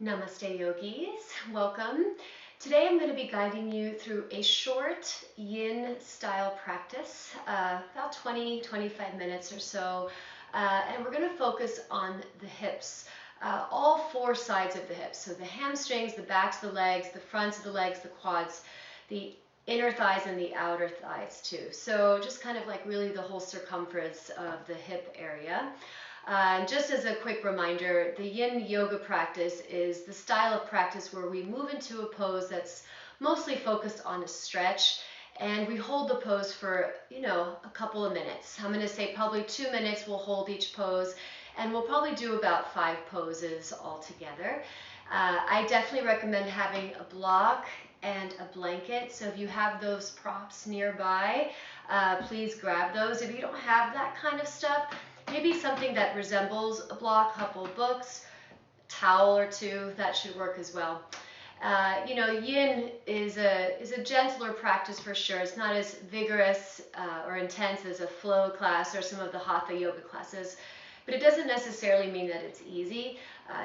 Namaste yogis, welcome. Today I'm going to be guiding you through a short yin style practice, about 20-25 minutes or so, and we're going to focus on the hips, all four sides of the hips. So the hamstrings, the backs of the legs, the fronts of the legs, the quads, the inner thighs and the outer thighs too. So just kind of like really the whole circumference of the hip area. Just as a quick reminder, the Yin Yoga practice is the style of practice where we move into a pose that's mostly focused on a stretch, and we hold the pose for, a couple of minutes. I'm going to say probably 2 minutes we'll hold each pose, and we'll probably do about 5 poses altogether. I definitely recommend having a block and a blanket, so if you have those props nearby, please grab those. If you don't have that kind of stuff, maybe something that resembles a block, a couple of books, a towel or two, that should work as well. Yin is a gentler practice for sure. It's not as vigorous or intense as a flow class or some of the hatha yoga classes, but it doesn't necessarily mean that it's easy.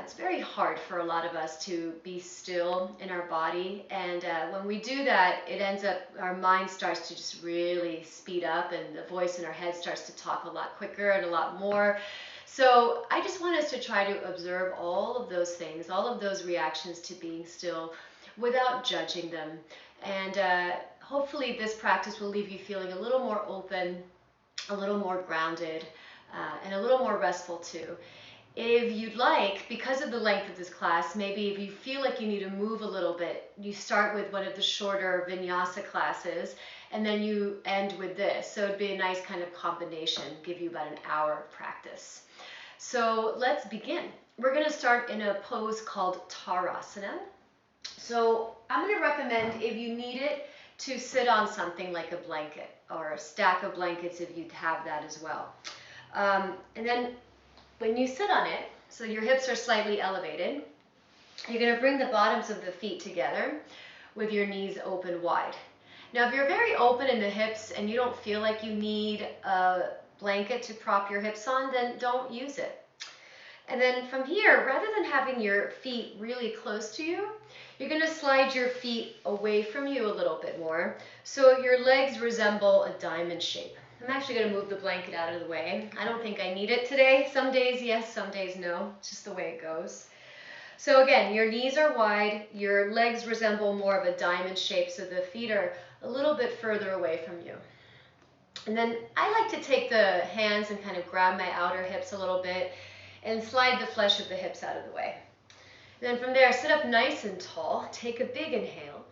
It's very hard for a lot of us to be still in our body, and when we do that, it ends up, our mind starts to just really speed up, and the voice in our head starts to talk a lot quicker and a lot more. So I just want us to try to observe all of those things, all of those reactions to being still without judging them. And hopefully this practice will leave you feeling a little more open, a little more grounded, and a little more restful too. If you'd like, because of the length of this class, maybe if you feel like you need to move a little bit, you start with one of the shorter vinyasa classes, and then you end with this. So it'd be a nice kind of combination, give you about an hour of practice. So let's begin. We're going to start in a pose called Tarasana. So I'm going to recommend, if you need it, to sit on something like a blanket or a stack of blankets if you have that as well. And then when you sit on it, so your hips are slightly elevated, you're going to bring the bottoms of the feet together with your knees open wide. Now, if you're very open in the hips and you don't feel like you need a blanket to prop your hips on, then don't use it. And then from here, rather than having your feet really close to you, you're going to slide your feet away from you a little bit more so your legs resemble a diamond shape. I'm actually going to move the blanket out of the way. I don't think I need it today. Some days yes, some days no. It's just the way it goes. So again, your knees are wide, your legs resemble more of a diamond shape, so the feet are a little bit further away from you. And then I like to take the hands and kind of grab my outer hips a little bit and slide the flesh of the hips out of the way. And then from there, sit up nice and tall, take a big inhale.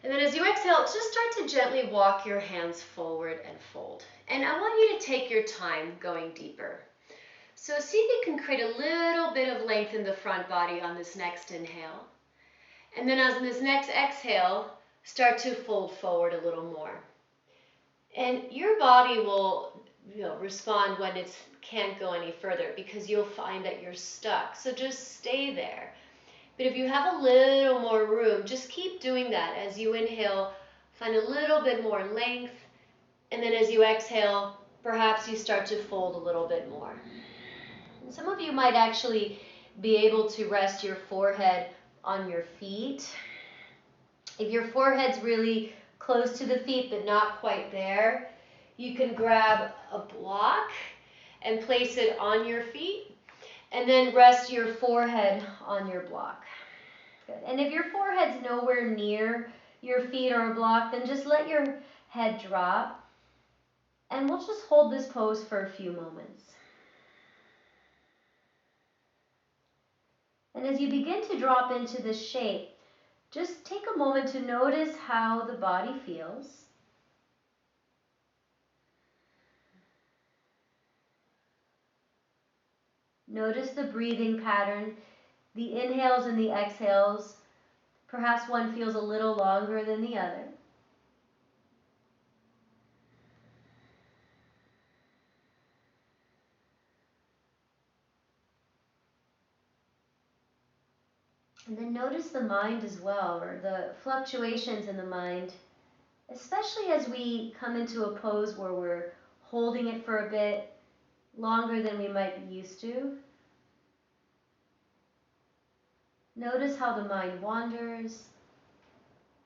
And then as you exhale, just start to gently walk your hands forward and fold. And I want you to take your time going deeper. So see if you can create a little bit of length in the front body on this next inhale. And then on this next exhale, start to fold forward a little more. And your body will respond when it can't go any further because you'll find that you're stuck. So just stay there. But if you have a little more room, just keep doing that. As you inhale, find a little bit more length. And then as you exhale, perhaps you start to fold a little bit more. And some of you might actually be able to rest your forehead on your feet. If your forehead's really close to the feet but not quite there, you can grab a block and place it on your feet, and then rest your forehead on your block. Good. And if your forehead's nowhere near your feet or a block, then just let your head drop, and we'll just hold this pose for a few moments. And as you begin to drop into this shape, just take a moment to notice how the body feels. Notice the breathing pattern, the inhales and the exhales. Perhaps one feels a little longer than the other. And then notice the mind as well, or the fluctuations in the mind, especially as we come into a pose where we're holding it for a bit longer than we might be used to. Notice how the mind wanders.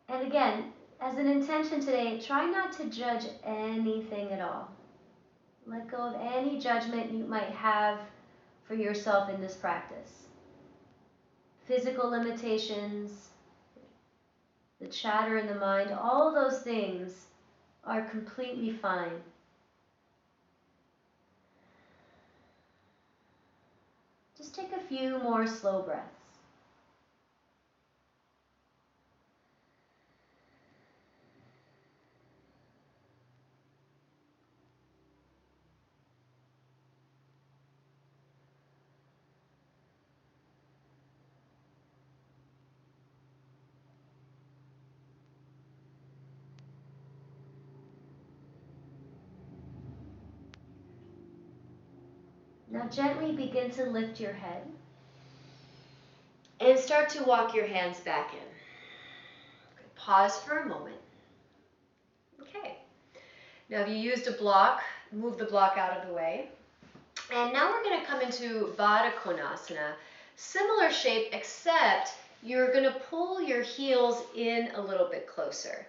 And again, as an intention today, try not to judge anything at all. Let go of any judgment you might have for yourself in this practice. Physical limitations, the chatter in the mind, all those things are completely fine. Just take a few more slow breaths. Now gently begin to lift your head. And start to walk your hands back in. Pause for a moment. Okay. Now if you used a block, move the block out of the way. And now we're going to come into Baddha Konasana. Similar shape, except you're going to pull your heels in a little bit closer.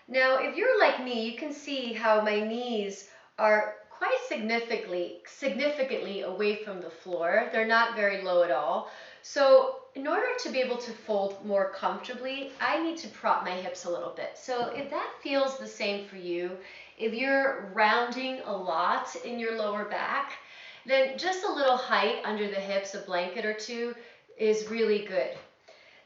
Now, if you're like me, you can see how my knees are quite significantly away from the floor. They're not very low at all. So in order to be able to fold more comfortably, I need to prop my hips a little bit. So if that feels the same for you, if you're rounding a lot in your lower back, then just a little height under the hips, a blanket or two, is really good.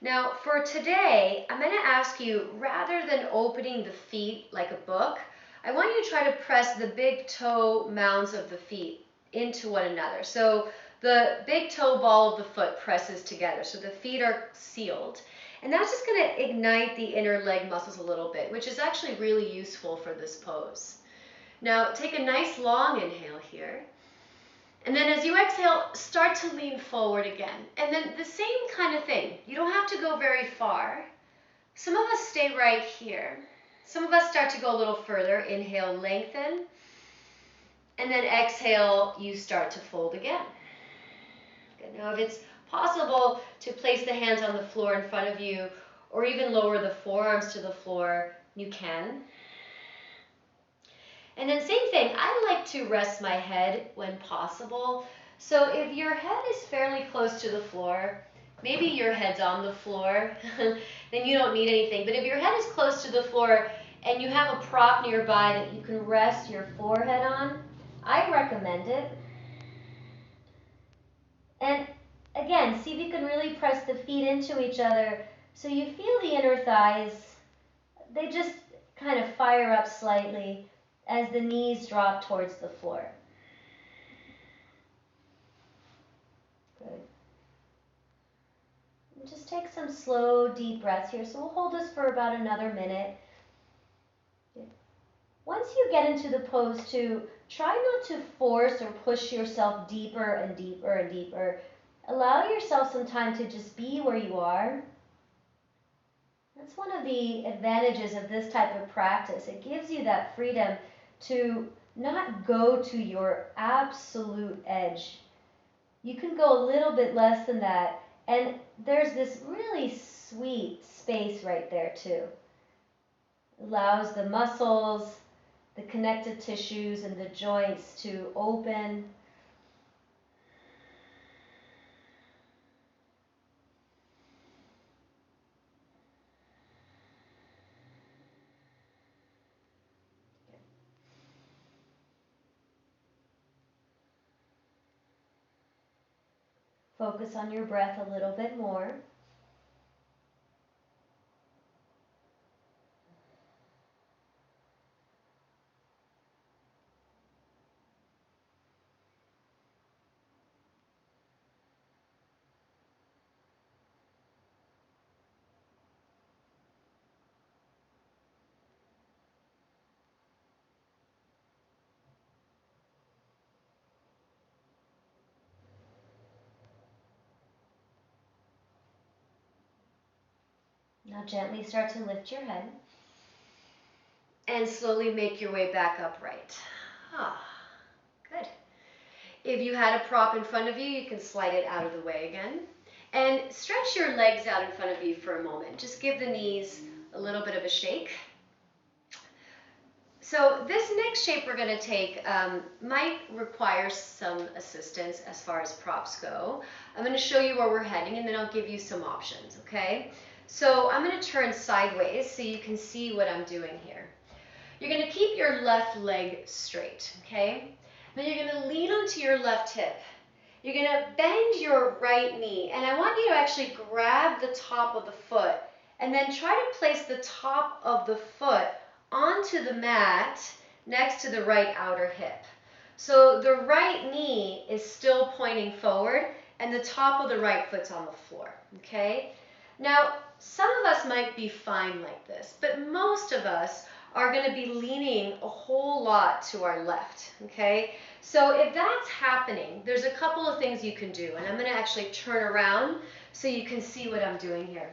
Now for today, I'm going to ask you, rather than opening the feet like a book, I want you to try to press the big toe mounds of the feet into one another. So the big toe ball of the foot presses together, so the feet are sealed. And that's just going to ignite the inner leg muscles a little bit, which is actually really useful for this pose. Now take a nice long inhale here. And then as you exhale, start to lean forward again. And then the same kind of thing. You don't have to go very far. Some of us stay right here. Some of us start to go a little further. Inhale, lengthen. And then exhale, you start to fold again. Good. Now if it's possible to place the hands on the floor in front of you, or even lower the forearms to the floor, you can. And then same thing, I like to rest my head when possible. So if your head is fairly close to the floor, maybe your head's on the floor, then you don't need anything. But if your head is close to the floor and you have a prop nearby that you can rest your forehead on, I recommend it. And again, see if you can really press the feet into each other so you feel the inner thighs. They just kind of fire up slightly as the knees drop towards the floor. Good. And just take some slow, deep breaths here. So we'll hold this for about another minute. Once you get into the pose too, try not to force or push yourself deeper and deeper and deeper. Allow yourself some time to just be where you are. That's one of the advantages of this type of practice. It gives you that freedom to not go to your absolute edge. You can go a little bit less than that, and there's this really sweet space right there too. Allows the muscles, the connective tissues, and the joints to open. Focus on your breath a little bit more. Now gently start to lift your head. And slowly make your way back upright. Good. If you had a prop in front of you, you can slide it out of the way again. And stretch your legs out in front of you for a moment. Just give the knees a little bit of a shake. So this next shape we're going to take might require some assistance as far as props go. I'm going to show you where we're heading, and then I'll give you some options, okay? So I'm going to turn sideways so you can see what I'm doing here. You're going to keep your left leg straight, okay? Then you're going to lean onto your left hip. You're going to bend your right knee, and I want you to actually grab the top of the foot and then try to place the top of the foot onto the mat next to the right outer hip. So the right knee is still pointing forward and the top of the right foot's on the floor, okay? Now, some of us might be fine like this, but most of us are going to be leaning a whole lot to our left, okay? So if that's happening, there's a couple of things you can do, and I'm going to actually turn around so you can see what I'm doing here.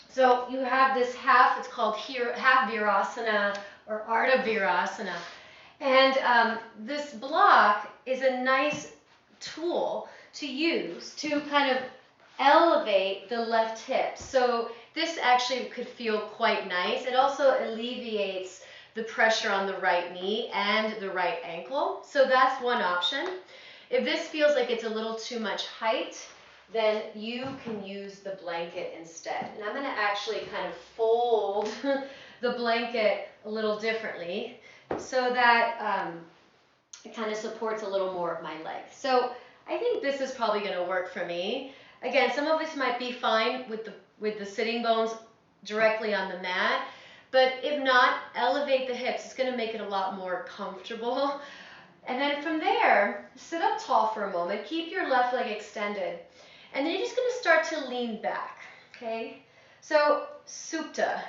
So you have this half, it's called half virasana or Ardha Virasana. And this block is a nice tool to use to kind of elevate the left hip. So this actually could feel quite nice. It also alleviates the pressure on the right knee and the right ankle. So that's one option. If this feels like it's a little too much height, then you can use the blanket instead. And I'm going to actually kind of fold the blanket a little differently so that it kind of supports a little more of my leg. So I think this is probably going to work for me. Again, some of this might be fine with the sitting bones directly on the mat, but if not, elevate the hips. It's going to make it a lot more comfortable. And then from there, sit up tall for a moment. Keep your left leg extended. And then you're just going to start to lean back, okay? So Supta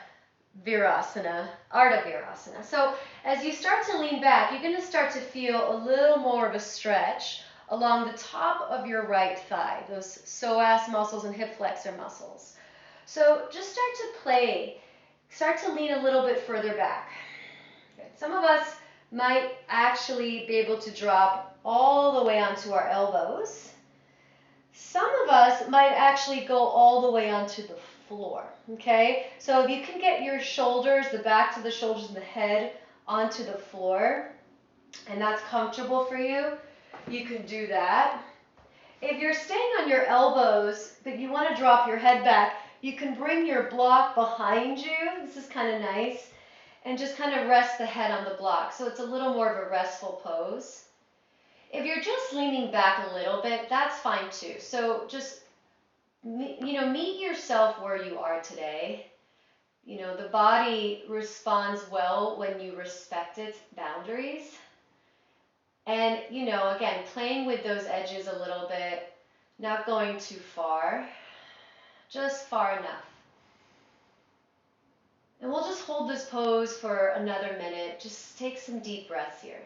Virasana, Ardha Virasana. So as you start to lean back, you're going to start to feel a little more of a stretch along the top of your right thigh, those psoas muscles and hip flexor muscles. So just start to lean a little bit further back. Okay. Some of us might actually be able to drop all the way onto our elbows. Some of us might actually go all the way onto the floor, okay? So if you can get your shoulders, the back to the shoulders and the head onto the floor, and that's comfortable for you, you can do that. If you're staying on your elbows, but you want to drop your head back, you can bring your block behind you. This is kind of nice. And just kind of rest the head on the block. So it's a little more of a restful pose. If you're just leaning back a little bit, that's fine too. So just, meet yourself where you are today. The body responds well when you respect its boundaries. And, again, playing with those edges a little bit, not going too far, just far enough. And we'll just hold this pose for another minute. Just take some deep breaths here.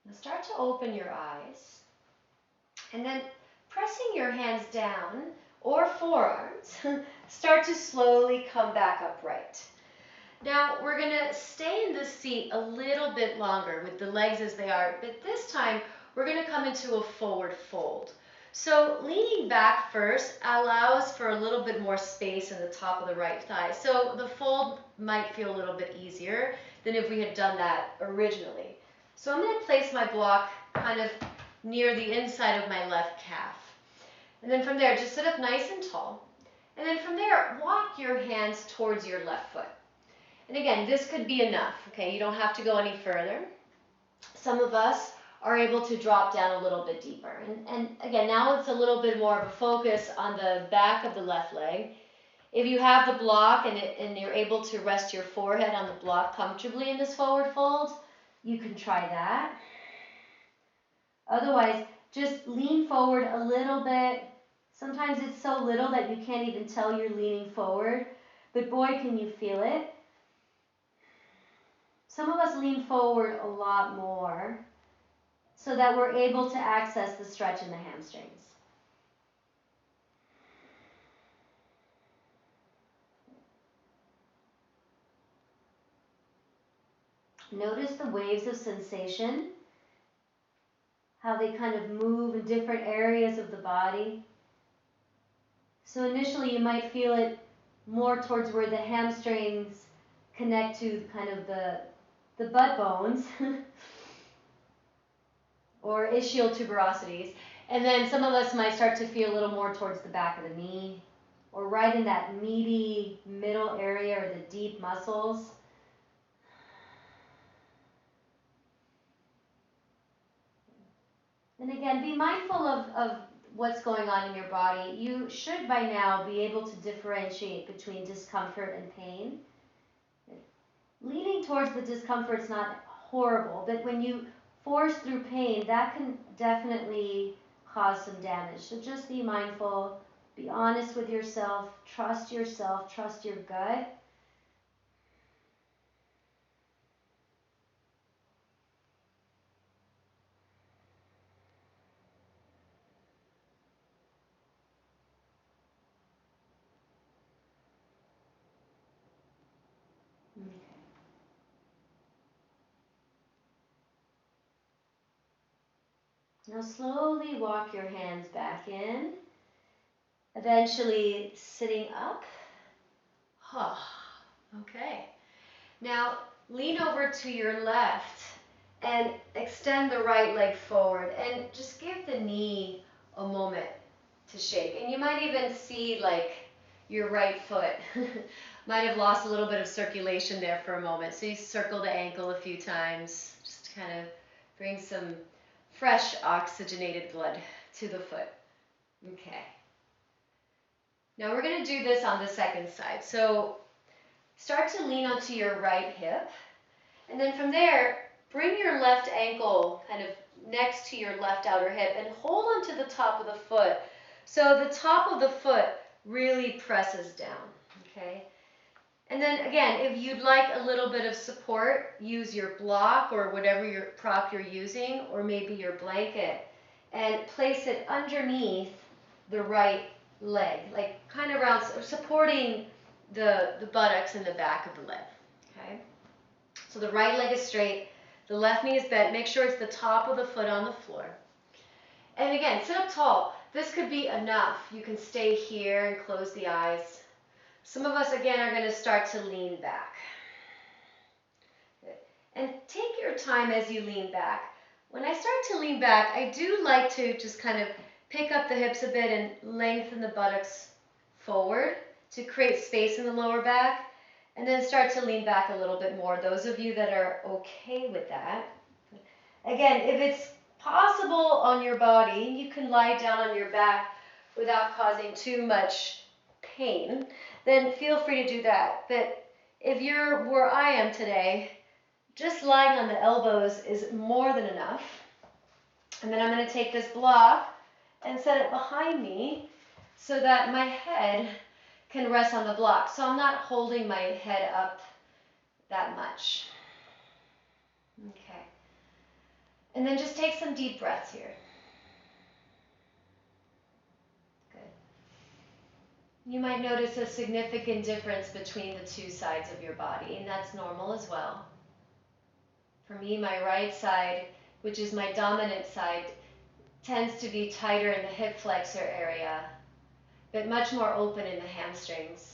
Now start to open your eyes, and then pressing your hands down or forearms, start to slowly come back upright. Now we're going to stay in this seat a little bit longer with the legs as they are, but this time we're going to come into a forward fold. So leaning back first allows for a little bit more space in the top of the right thigh. So the fold might feel a little bit easier than if we had done that originally. So I'm going to place my block kind of near the inside of my left calf. And then from there, just sit up nice and tall. And then from there, walk your hands towards your left foot. And again, this could be enough, okay? You don't have to go any further. Some of us are able to drop down a little bit deeper. And again, now it's a little bit more of a focus on the back of the left leg. If you have the block and you're able to rest your forehead on the block comfortably in this forward fold, you can try that. Otherwise, just lean forward a little bit. Sometimes it's so little that you can't even tell you're leaning forward, but boy, can you feel it. Some of us lean forward a lot more so that we're able to access the stretch in the hamstrings. Notice the waves of sensation, how they kind of move in different areas of the body. So initially you might feel it more towards where the hamstrings connect to kind of the butt bones or ischial tuberosities. And then some of us might start to feel a little more towards the back of the knee or right in that meaty middle area or the deep muscles. And again, be mindful of what's going on in your body. You should by now be able to differentiate between discomfort and pain. Leaning towards the discomfort is not horrible, but when you force through pain, that can definitely cause some damage. So just be mindful, be honest with yourself, trust your gut. Okay. Now slowly walk your hands back in, eventually sitting up. Okay. Now lean over to your left and extend the right leg forward and just give the knee a moment to shake. And you might even see like your right foot might have lost a little bit of circulation there for a moment. So you circle the ankle a few times, just to kind of bring some fresh oxygenated blood to the foot. Okay. Now we're going to do this on the second side. So start to lean onto your right hip. And then from there, bring your left ankle kind of next to your left outer hip and hold onto the top of the foot. So the top of the foot really presses down, okay? And then again, if you'd like a little bit of support, use your block or whatever your prop you're using, or maybe your blanket, and place it underneath the right leg, like kind of around, supporting the buttocks and the back of the leg, okay? So the right leg is straight, the left knee is bent. Make sure it's the top of the foot on the floor. And again, sit up tall. This could be enough. You can stay here and close the eyes. Some of us, again, are going to start to lean back. And take your time as you lean back. When I start to lean back, I do like to just kind of pick up the hips a bit and lengthen the buttocks forward to create space in the lower back. And then start to lean back a little bit more. Those of you that are okay with that. Again, if it's possible on your body, you can lie down on your back without causing too much pain, then feel free to do that. But if you're where I am today, just lying on the elbows is more than enough. And then I'm going to take this block and set it behind me so that my head can rest on the block. So I'm not holding my head up that much. Okay. And then just take some deep breaths here. Good. You might notice a significant difference between the two sides of your body, and that's normal as well. For me, my right side, which is my dominant side, tends to be tighter in the hip flexor area, but much more open in the hamstrings.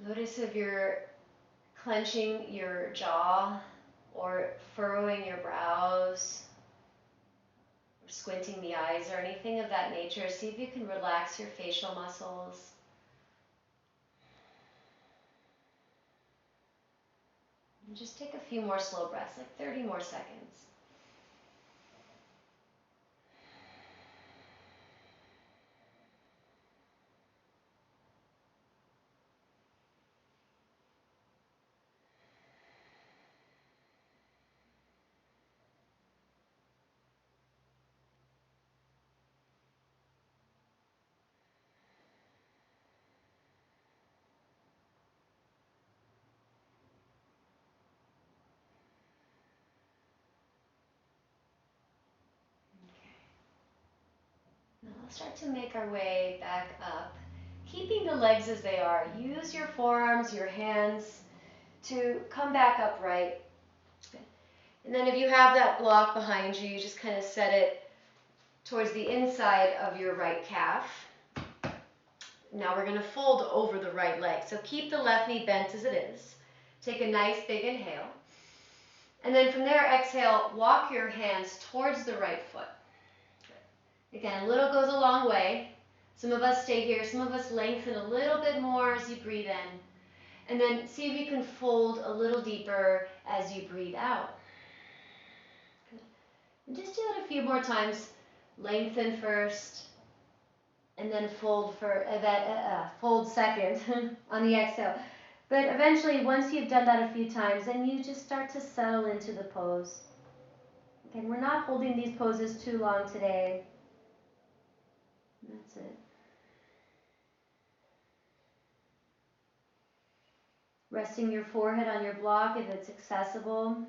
Notice if you're clenching your jaw or furrowing your brows or squinting the eyes or anything of that nature. See if you can relax your facial muscles. And just take a few more slow breaths, like 30 more seconds. we'll start to make our way back up, keeping the legs as they are. Use your forearms, your hands to come back upright. And then if you have that block behind you, you just kind of set it towards the inside of your right calf. Now we're going to fold over the right leg. So keep the left knee bent as it is. Take a nice big inhale. And then from there, exhale, walk your hands towards the right foot. Again, a little goes a long way. Some of us stay here. Some of us lengthen a little bit more as you breathe in. And then see if you can fold a little deeper as you breathe out. Good. And just do it a few more times. Lengthen first, and then fold second on the exhale. But eventually, once you've done that a few times, then you just start to settle into the pose. Again, we're not holding these poses too long today. That's it. Resting your forehead on your block if it's accessible.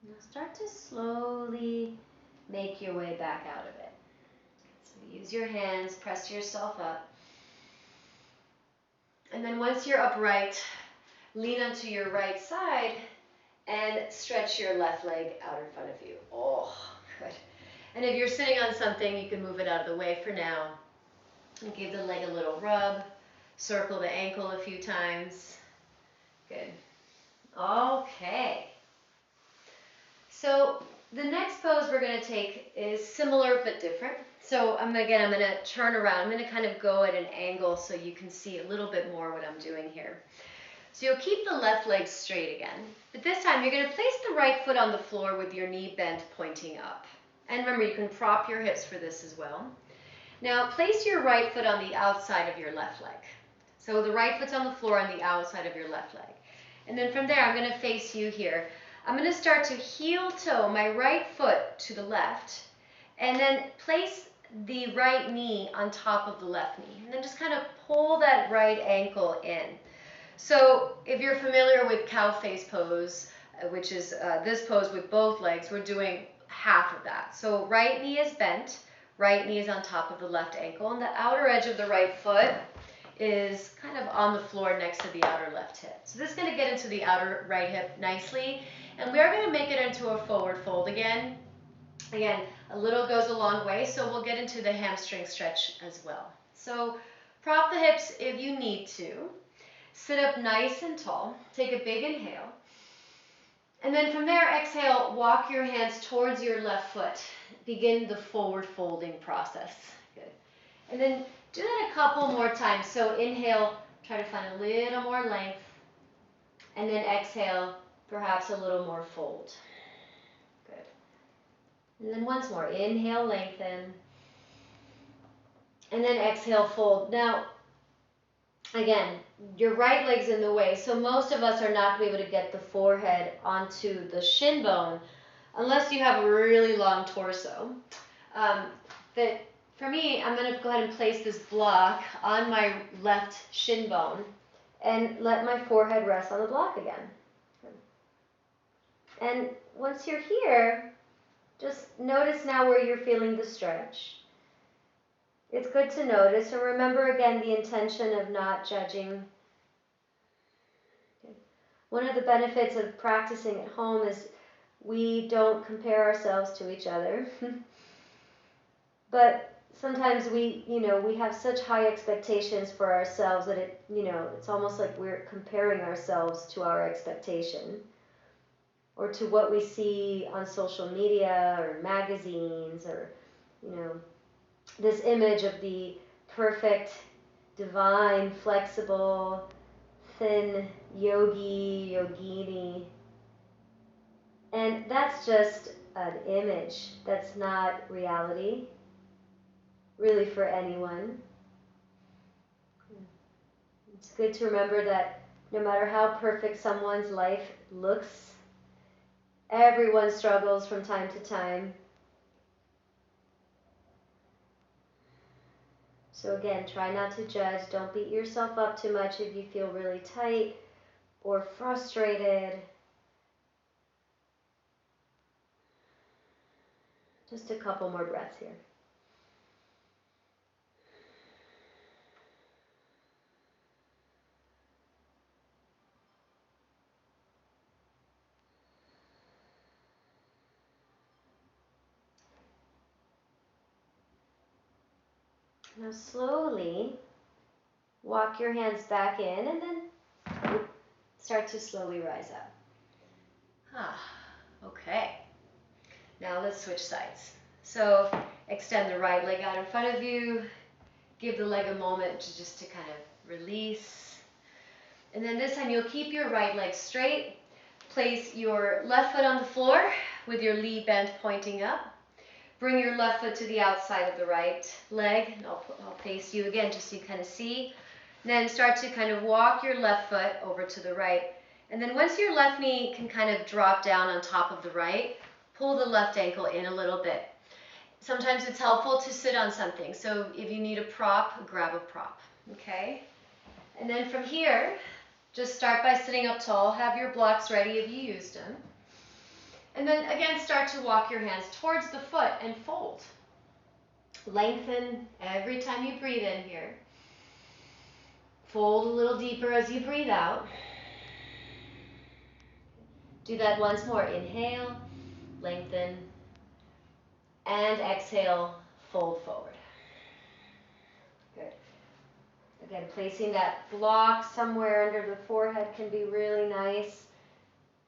Now start to slowly make your way back out of it. So use your hands, press yourself up. And then once you're upright, lean onto your right side and stretch your left leg out in front of you. Oh, good. And if you're sitting on something, you can move it out of the way for now. And give the leg a little rub. Circle the ankle a few times. Good. Okay. So the next pose we're going to take is similar but different. So I'm going to turn around. I'm going to kind of go at an angle so you can see a little bit more what I'm doing here. So you'll keep the left leg straight again. But this time you're going to place the right foot on the floor with your knee bent pointing up. And remember, you can prop your hips for this as well. Now place your right foot on the outside of your left leg. So the right foot's on the floor on the outside of your left leg. And then from there, I'm going to face you here. I'm going to start to heel toe my right foot to the left and then place the right knee on top of the left knee. And then just kind of pull that right ankle in. So if you're familiar with cow face pose, which is this pose with both legs, we're doing half of that. So right knee is bent, right knee is on top of the left ankle, and the outer edge of the right foot is kind of on the floor next to the outer left hip. So this is going to get into the outer right hip nicely. And we are going to make it into a forward fold again. Again, a little goes a long way, so we'll get into the hamstring stretch as well. So prop the hips if you need to. Sit up nice and tall. Take a big inhale. And then from there, exhale, walk your hands towards your left foot. Begin the forward folding process. Good. And then do that a couple more times. So inhale, try to find a little more length. And then exhale, perhaps a little more fold. Good. And then once more, inhale, lengthen. And then exhale, fold. Now, again, your right leg's in the way, so most of us are not going to be able to get the forehead onto the shin bone unless you have a really long torso. But for me, I'm going to go ahead and place this block on my left shin bone and let my forehead rest on the block again. And once you're here, just notice now where you're feeling the stretch. It's good to notice, and remember again the intention of not judging. One of the benefits of practicing at home is we don't compare ourselves to each other. But sometimes we have such high expectations for ourselves that it's almost like we're comparing ourselves to our expectation or to what we see on social media or magazines, or this image of the perfect, divine, flexible, thin yogini. And that's just an image. That's not reality, really, for anyone. It's good to remember that no matter how perfect someone's life looks, everyone struggles from time to time. So again, try not to judge. Don't beat yourself up too much if you feel really tight or frustrated. Just a couple more breaths here. Now slowly walk your hands back in and then start to slowly rise up. Okay. Now let's switch sides. So extend the right leg out in front of you. Give the leg a moment to kind of release. And then this time you'll keep your right leg straight. Place your left foot on the floor with your lead bent pointing up. Bring your left foot to the outside of the right leg. And I'll face you again just so you kind of see. And then start to kind of walk your left foot over to the right. And then once your left knee can kind of drop down on top of the right, pull the left ankle in a little bit. Sometimes it's helpful to sit on something. So if you need a prop, grab a prop. Okay? And then from here, just start by sitting up tall. Have your blocks ready if you used them. And then again, start to walk your hands towards the foot and fold. Lengthen every time you breathe in here. Fold a little deeper as you breathe out. Do that once more. Inhale, lengthen, and exhale, fold forward. Good. Again, placing that block somewhere under the forehead can be really nice.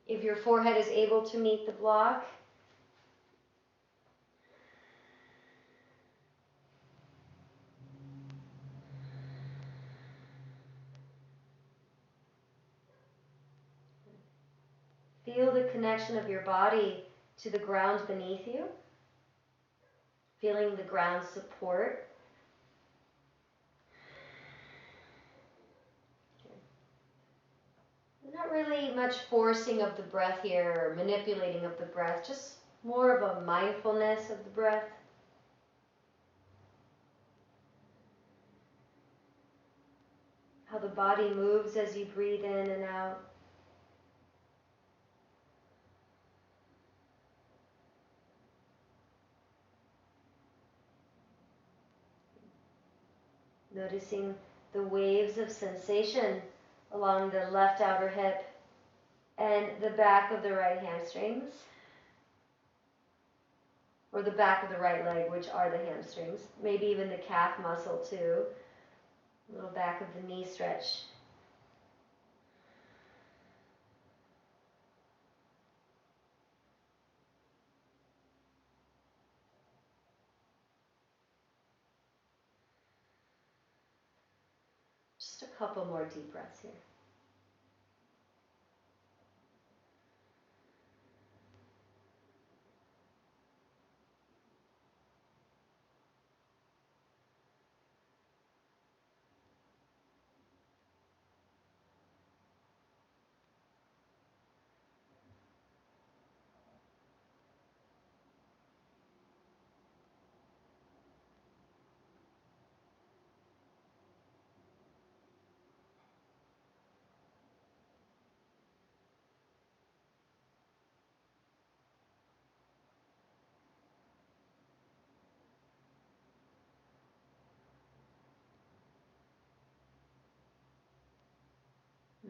If your forehead is able to meet the block, feel the connection of your body to the ground beneath you, feeling the ground support. Not really much forcing of the breath here or manipulating of the breath, just more of a mindfulness of the breath. How the body moves as you breathe in and out. Noticing the waves of sensation along the left outer hip and the back of the right hamstrings, or the back of the right leg, which are the hamstrings. Maybe even the calf muscle too. A little back of the knee stretch. Just a couple more deep breaths here.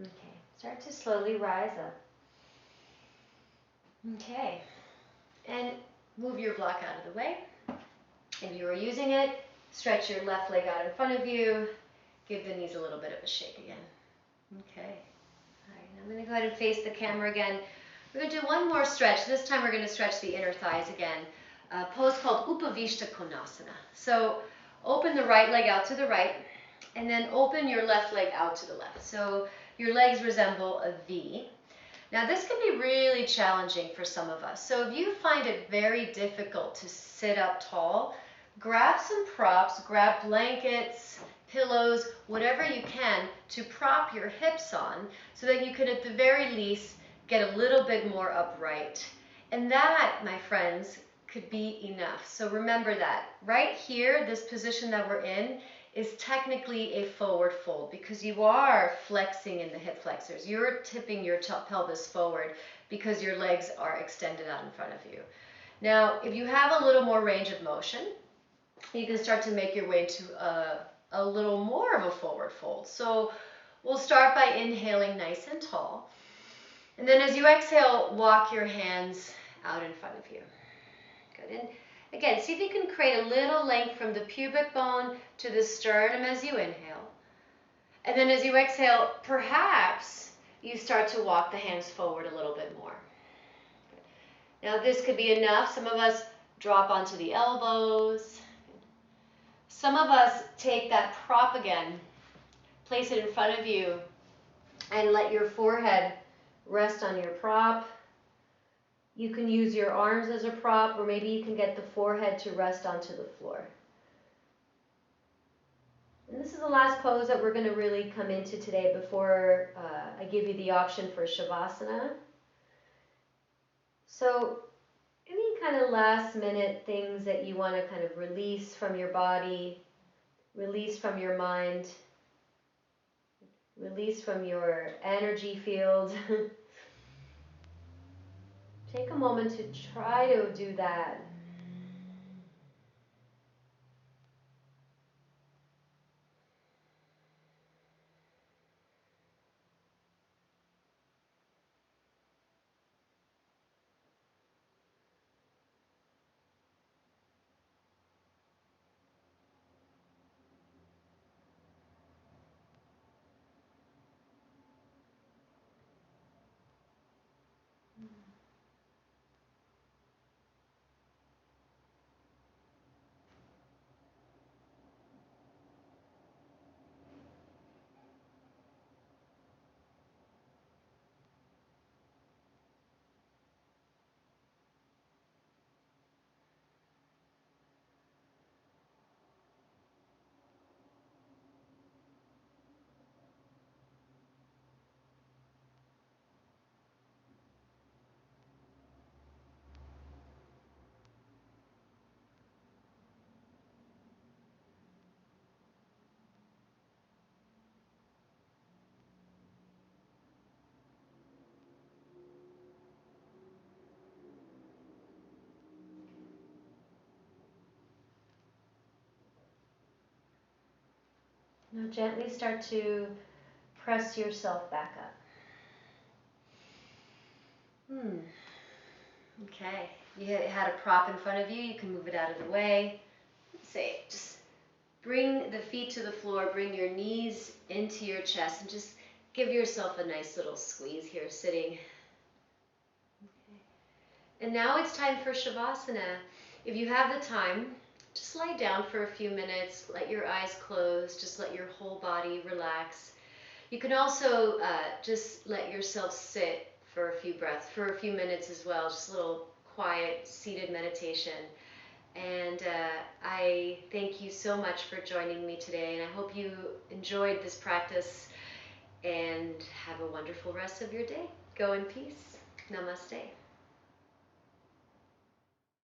Okay, start to slowly rise up. Okay, and move your block out of the way. If you are using it, stretch your left leg out in front of you. Give the knees a little bit of a shake again. Okay. All right, I'm going to go ahead and face the camera again. We're going to do one more stretch. This time we're going to stretch the inner thighs again. A pose called Upavishta Konasana. So open the right leg out to the right, and then open your left leg out to the left. So your legs resemble a V. Now this can be really challenging for some of us. So if you find it very difficult to sit up tall, grab some props, grab blankets, pillows, whatever you can to prop your hips on so that you can at the very least get a little bit more upright. And that, my friends, could be enough. So remember that. Right here, this position that we're in is technically a forward fold because you are flexing in the hip flexors. You're tipping your pelvis forward because your legs are extended out in front of you. Now, if you have a little more range of motion, you can start to make your way to a little more of a forward fold. So we'll start by inhaling nice and tall. And then as you exhale, walk your hands out in front of you. Good. And again, see if you can create a little length from the pubic bone to the sternum as you inhale. And then as you exhale, perhaps you start to walk the hands forward a little bit more. Good. Now this could be enough. Some of us drop onto the elbows. Some of us take that prop again, place it in front of you, and let your forehead rest on your prop. You can use your arms as a prop, or maybe you can get the forehead to rest onto the floor. And this is the last pose that we're going to really come into today before I give you the option for Shavasana. So any kind of last minute things that you want to kind of release from your body, release from your mind, release from your energy field. Take a moment to try to do that. Now gently start to press yourself back up. Okay, you had a prop in front of you, you can move it out of the way. Say, just bring the feet to the floor, bring your knees into your chest, and just give yourself a nice little squeeze here, sitting. Okay. And now it's time for Shavasana. If you have the time, just lie down for a few minutes, let your eyes close, just let your whole body relax. You can also just let yourself sit for a few minutes as well, just a little quiet, seated meditation. And I thank you so much for joining me today, and I hope you enjoyed this practice and have a wonderful rest of your day. Go in peace. Namaste.